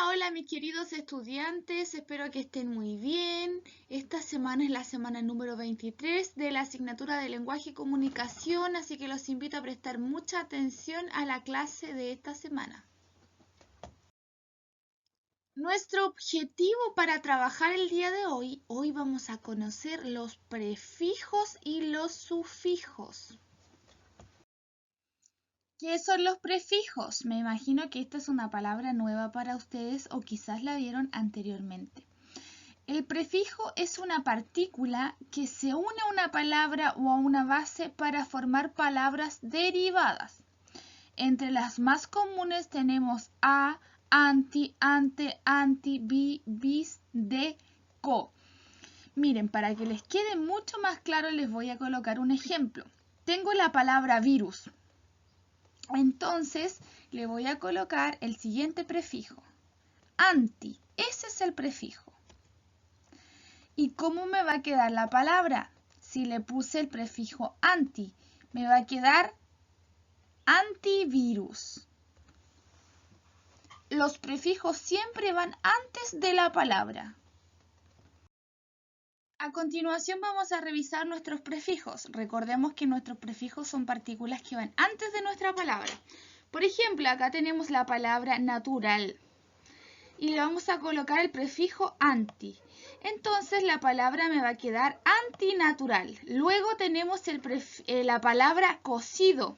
Hola mis queridos estudiantes, espero que estén muy bien. Esta semana es la semana número 23 de la asignatura de lenguaje y comunicación, así que los invito a prestar mucha atención a la clase de esta semana. Nuestro objetivo para trabajar el día de hoy vamos a conocer los prefijos y los sufijos. ¿Qué son los prefijos? Me imagino que esta es una palabra nueva para ustedes o quizás la vieron anteriormente. El prefijo es una partícula que se une a una palabra o a una base para formar palabras derivadas. Entre las más comunes tenemos a, anti, ante, anti, bi, bis, de, co. Miren, para que les quede mucho más claro les voy a colocar un ejemplo. Tengo la palabra virus. Entonces le voy a colocar el siguiente prefijo. Anti, ese es el prefijo. ¿Y cómo me va a quedar la palabra? Si le puse el prefijo anti, me va a quedar antivirus. Los prefijos siempre van antes de la palabra. A continuación vamos a revisar nuestros prefijos. Recordemos que nuestros prefijos son partículas que van antes de nuestra palabra. Por ejemplo, acá tenemos la palabra natural y le vamos a colocar el prefijo anti. Entonces la palabra me va a quedar antinatural. Luego tenemos la palabra cocido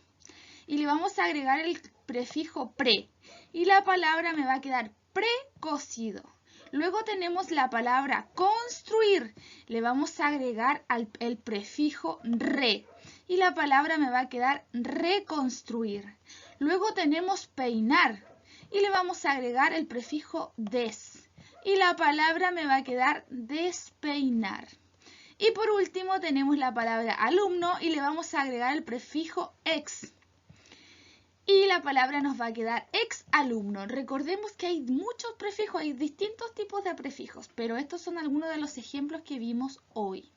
y le vamos a agregar el prefijo pre y la palabra me va a quedar precocido. Luego tenemos la palabra construir, le vamos a agregar el prefijo re y la palabra me va a quedar reconstruir. Luego tenemos peinar y le vamos a agregar el prefijo des y la palabra me va a quedar despeinar. Y por último tenemos la palabra alumno y le vamos a agregar el prefijo ex. Y la palabra nos va a quedar exalumno. Recordemos que hay muchos prefijos, hay distintos tipos de prefijos, pero estos son algunos de los ejemplos que vimos hoy.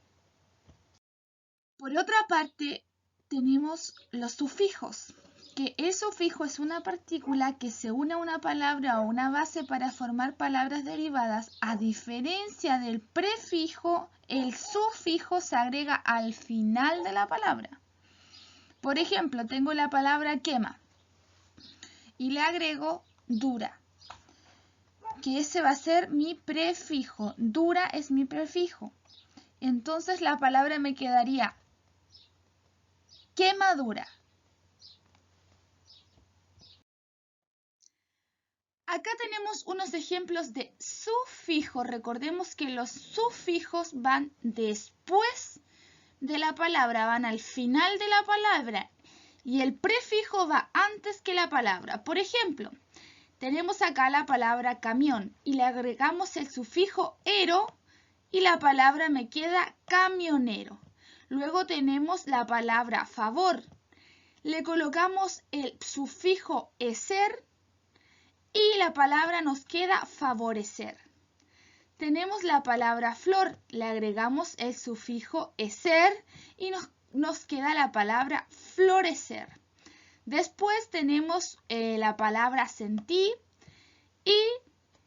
Por otra parte, tenemos los sufijos, que el sufijo es una partícula que se une a una palabra o una base para formar palabras derivadas. A diferencia del prefijo, el sufijo se agrega al final de la palabra. Por ejemplo, tengo la palabra quema y le agrego dura, que ese va a ser mi prefijo. Dura es mi prefijo. Entonces la palabra me quedaría quemadura. Acá tenemos unos ejemplos de sufijos. Recordemos que los sufijos van después de la palabra, van al final de la palabra y el prefijo va antes que la palabra. Por ejemplo, tenemos acá la palabra camión y le agregamos el sufijo ero y la palabra me queda camionero. Luego tenemos la palabra favor. Le colocamos el sufijo eser y la palabra nos queda favorecer. Tenemos la palabra flor, le agregamos el sufijo eser y nos queda la palabra florecer. Después tenemos la palabra sentí y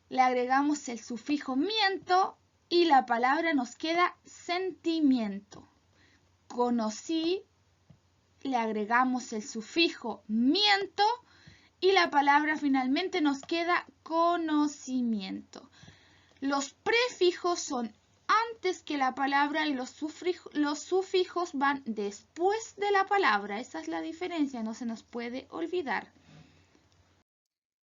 le agregamos el sufijo miento y la palabra nos queda sentimiento. Conocí, le agregamos el sufijo miento y la palabra finalmente nos queda conocimiento. Los prefijos son antes que la palabra y los sufijos van después de la palabra. Esa es la diferencia, no se nos puede olvidar.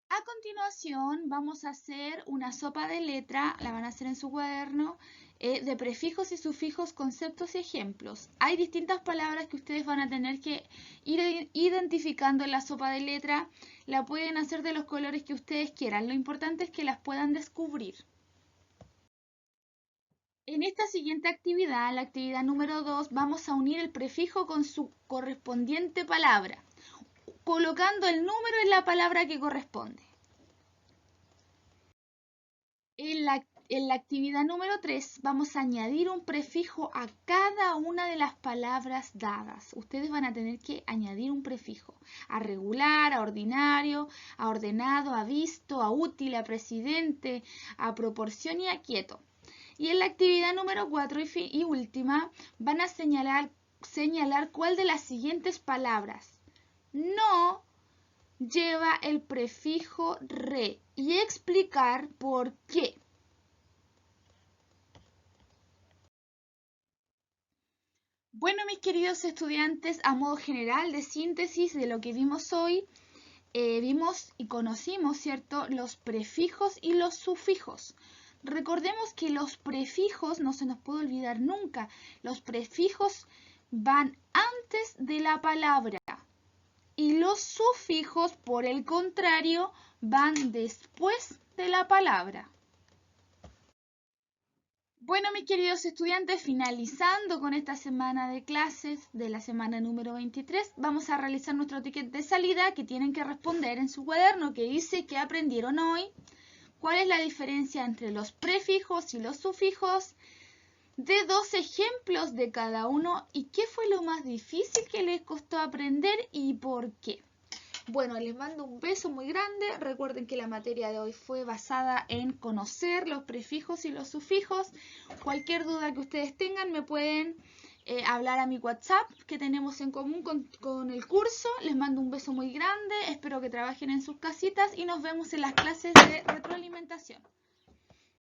A continuación vamos a hacer una sopa de letra, la van a hacer en su cuaderno, de prefijos y sufijos, conceptos y ejemplos. Hay distintas palabras que ustedes van a tener que ir identificando en la sopa de letra. La pueden hacer de los colores que ustedes quieran. Lo importante es que las puedan descubrir. En esta siguiente actividad, la actividad número 2, vamos a unir el prefijo con su correspondiente palabra, colocando el número en la palabra que corresponde. En la actividad número 3 vamos a añadir un prefijo a cada una de las palabras dadas. Ustedes van a tener que añadir un prefijo a regular, a ordinario, a ordenado, a visto, a útil, a presidente, a proporción y a quieto. Y en la actividad número 4 y última van a señalar cuál de las siguientes palabras no lleva el prefijo re y explicar por qué. Bueno, mis queridos estudiantes, a modo general de síntesis de lo que vimos hoy, vimos y conocimos, ¿cierto?, los prefijos y los sufijos. Recordemos que los prefijos, no se nos puede olvidar nunca, los prefijos van antes de la palabra y los sufijos, por el contrario, van después de la palabra. Bueno, mis queridos estudiantes, finalizando con esta semana de clases de la semana número 23, vamos a realizar nuestro ticket de salida que tienen que responder en su cuaderno que dice que aprendieron hoy, cuál es la diferencia entre los prefijos y los sufijos, de 2 ejemplos de cada uno y qué fue lo más difícil que les costó aprender y por qué. Bueno, les mando un beso muy grande. Recuerden que la materia de hoy fue basada en conocer los prefijos y los sufijos. Cualquier duda que ustedes tengan me pueden hablar a mi WhatsApp que tenemos en común con el curso. Les mando un beso muy grande. Espero que trabajen en sus casitas y nos vemos en las clases de retroalimentación.